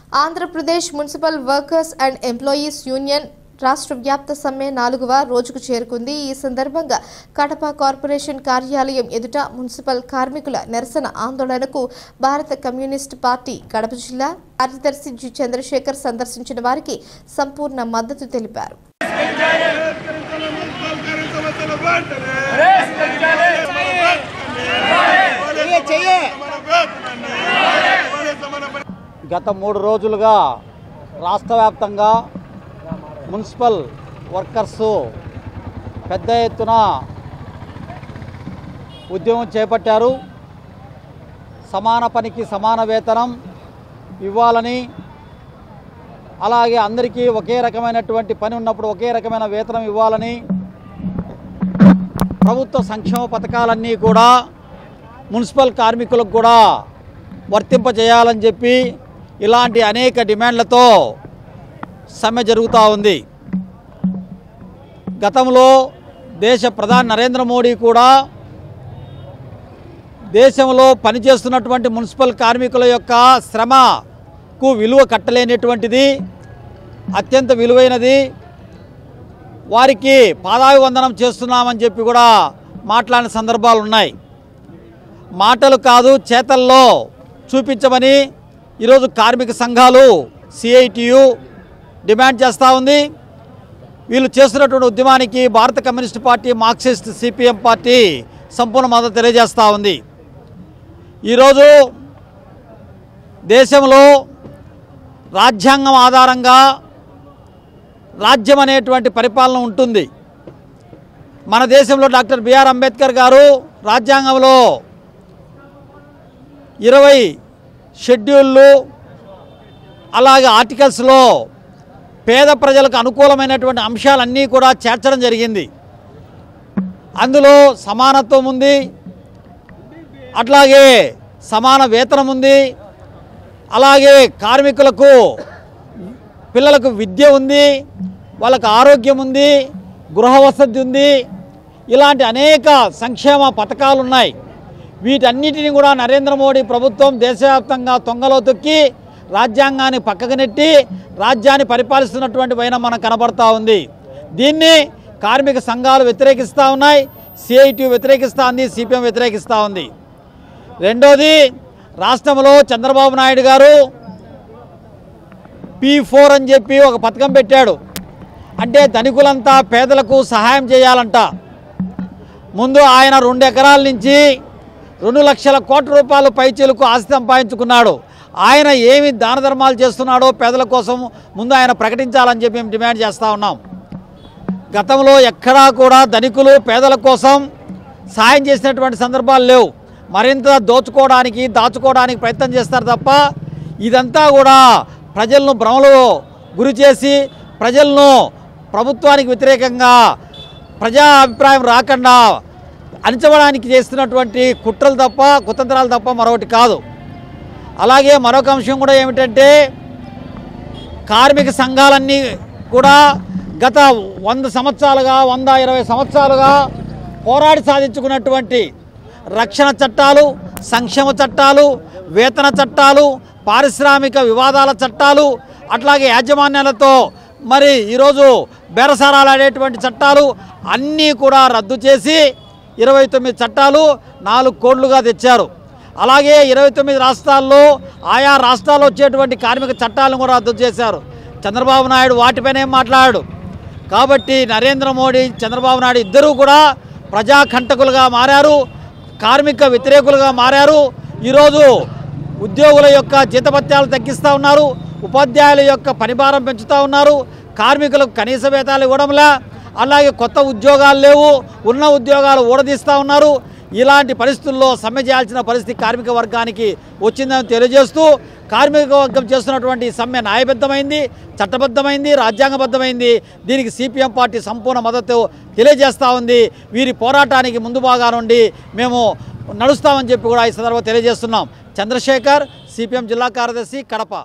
Andhra Pradesh municipal workers and employees union రాష్ట్ర వ్యాప్త సమ్మె 4వ రోజుకు చేరుకుంది. ఈ సందర్భంగా కడప కార్పొరేషన్ కార్యాలయం ఎదుట మున్సిపల్ కార్మికుల నిరసన ఆందోళనకు భారత కమ్యూనిస్ట్ పార్టీ కడప జిల్లా కార్యదర్శి జి చంద్రశేఖర్ సందర్శించిన వారికి సంపూర్ణ మద్దతు తెలిపారు. గత 3 రోజులుగా రాష్ట్ర వ్యాప్తంగా మున్సిపల్ వర్కర్స్ పెద్ద ఎత్తున ఉద్యమం చేపట్టారు. సమాన పనికి సమాన వేతనం ఇవ్వాలని, అలాగే అందరికీ ఒకే రకమైనటువంటి పని ఉన్నప్పుడు ఒకే రకమైన వేతనం ఇవ్వాలని, ప్రభుత్వ సంక్షేమ పథకాలన్నీ కూడా మున్సిపల్ కార్మికులకు కూడా వర్తింపజేయాలని చెప్పి ఇలాంటి అనేక డిమాండ్లతో సమ్మె జరుగుతూ ఉంది. గతంలో దేశ ప్రధాని నరేంద్ర మోడీ కూడా దేశంలో పనిచేస్తున్నటువంటి మున్సిపల్ కార్మికుల యొక్క శ్రమకు విలువ కట్టలేనటువంటిది, అత్యంత విలువైనది, వారికి పాదాభివందనం చేస్తున్నామని చెప్పి కూడా మాట్లాడిన సందర్భాలు ఉన్నాయి. మాటలు కాదు చేతల్లో చూపించమని ఈరోజు కార్మిక సంఘాలు సిఐటియు డిమాండ్ చేస్తూ ఉంది. వీళ్ళు చేస్తున్నటువంటి ఉద్యమానికి భారత communist party, Marxist, CPM party సంపూర్ణ మద్దతు తెలియజేస్తూ ఉంది. ఈరోజు దేశంలో రాజ్యాంగం ఆధారంగా రాజ్యం అనేటువంటి పరిపాలన ఉంటుంది. మన దేశంలో డాక్టర్ బిఆర్ అంబేద్కర్ గారు రాజ్యాంగంలో 20 షెడ్యూళ్ళు అలాగే ఆర్టికల్స్లో పేద ప్రజలకు అనుకూలమైనటువంటి అంశాలన్నీ కూడా చేర్చడం జరిగింది. అందులో సమానత్వం ఉంది, అట్లాగే సమాన వేతనం ఉంది, అలాగే కార్మికులకు పిల్లలకు విద్య ఉంది, వాళ్ళకు ఆరోగ్యం ఉంది, గృహ వసతి ఉంది, ఇలాంటి అనేక సంక్షేమ పథకాలు ఉన్నాయి. వీటన్నిటిని కూడా నరేంద్ర మోడీ ప్రభుత్వం దేశవ్యాప్తంగా తొంగలో తొక్కి రాజ్యాంగాన్ని పక్కకు నెట్టి రాజ్యాన్ని పరిపాలిస్తున్నటువంటి వైనం మనకు కనబడతా ఉంది. దీన్ని కార్మిక సంఘాలు వ్యతిరేకిస్తూ ఉన్నాయి, సిఐటియు వ్యతిరేకిస్తూ ఉంది, సిపిఎం వ్యతిరేకిస్తూ ఉంది. రెండోది, రాష్ట్రంలో చంద్రబాబు నాయుడు గారు P4 అని చెప్పి ఒక పథకం పెట్టాడు. అంటే ధనికులంతా పేదలకు సహాయం చేయాలంట. ముందు ఆయన 2 ఎకరాల నుంచి 2 లక్షల కోట్ల రూపాయలు పైచీలకు ఆస్తి సంపాదించుకున్నాడు. ఆయన ఏమి దాన ధర్మాలు చేస్తున్నాడో పేదల కోసం ముందు ఆయన ప్రకటించాలని చెప్పి మేము డిమాండ్ చేస్తూ ఉన్నాం. గతంలో ఎక్కడా కూడా ధనికులు పేదల కోసం సాయం చేసినటువంటి సందర్భాలు లేవు. మరింత దోచుకోవడానికి, దాచుకోవడానికి ప్రయత్నం చేస్తారు తప్ప ఇదంతా కూడా ప్రజలను భ్రమలో గురి చేసి ప్రజలను ప్రభుత్వానికి వ్యతిరేకంగా ప్రజా అభిప్రాయం రాకుండా అణిచవడానికి చేస్తున్నటువంటి కుట్రలు తప్ప, కుతంత్రాలు తప్ప మరొకటి కాదు. అలాగే మరొక అంశం కూడా ఏమిటంటే, కార్మిక సంఘాలన్నీ కూడా గత 100 సంవత్సరాలుగా 120 సంవత్సరాలుగా పోరాడి సాధించుకున్నటువంటి రక్షణ చట్టాలు, సంక్షేమ చట్టాలు, వేతన చట్టాలు, పారిశ్రామిక వివాదాల చట్టాలు, అట్లాగే యాజమాన్యాలతో మరి ఈరోజు బేరసారాలు ఆడేటువంటి చట్టాలు అన్నీ కూడా రద్దు చేసి 29 చట్టాలు 4 కోడ్లుగా తెచ్చారు. అలాగే 29 రాష్ట్రాల్లో ఆయా రాష్ట్రాల్లో వచ్చేటువంటి కార్మిక చట్టాలను కూడా రద్దు చేశారు. చంద్రబాబు నాయుడు వాటిపైనే మాట్లాడాడు. కాబట్టి నరేంద్ర మోడీ, చంద్రబాబు నాయుడు ఇద్దరూ కూడా ప్రజాకంటకులుగా మారారు, కార్మిక వ్యతిరేకులుగా మారారు. ఈరోజు ఉద్యోగుల యొక్క జీతభత్యాలు తగ్గిస్తూ ఉన్నారు, ఉపాధ్యాయుల యొక్క పనిభారం పెంచుతూ ఉన్నారు, కార్మికులకు కనీస వేతనాలు ఇవ్వడంలా, అలాగే కొత్త ఉద్యోగాలు లేవు, ఉన్న ఉద్యోగాలు ఊడదీస్తూ ఉన్నారు. ఇలాంటి పరిస్థితుల్లో సమ్మె చేయాల్సిన పరిస్థితి కార్మిక వర్గానికి వచ్చిందని తెలియజేస్తూ, కార్మిక వర్గం చేస్తున్నటువంటి సమ్మె న్యాయబద్ధమైంది, చట్టబద్ధమైంది, రాజ్యాంగబద్ధమైంది. దీనికి సిపిఎం పార్టీ సంపూర్ణ మద్దతు తెలియజేస్తూ ఉంది. వీరి పోరాటానికి ముందు భాగా నుండి మేము నడుస్తామని చెప్పి కూడా ఈ సందర్భంగా తెలియజేస్తున్నాం. చంద్రశేఖర్, సిపిఎం జిల్లా కార్యదర్శి, కడప.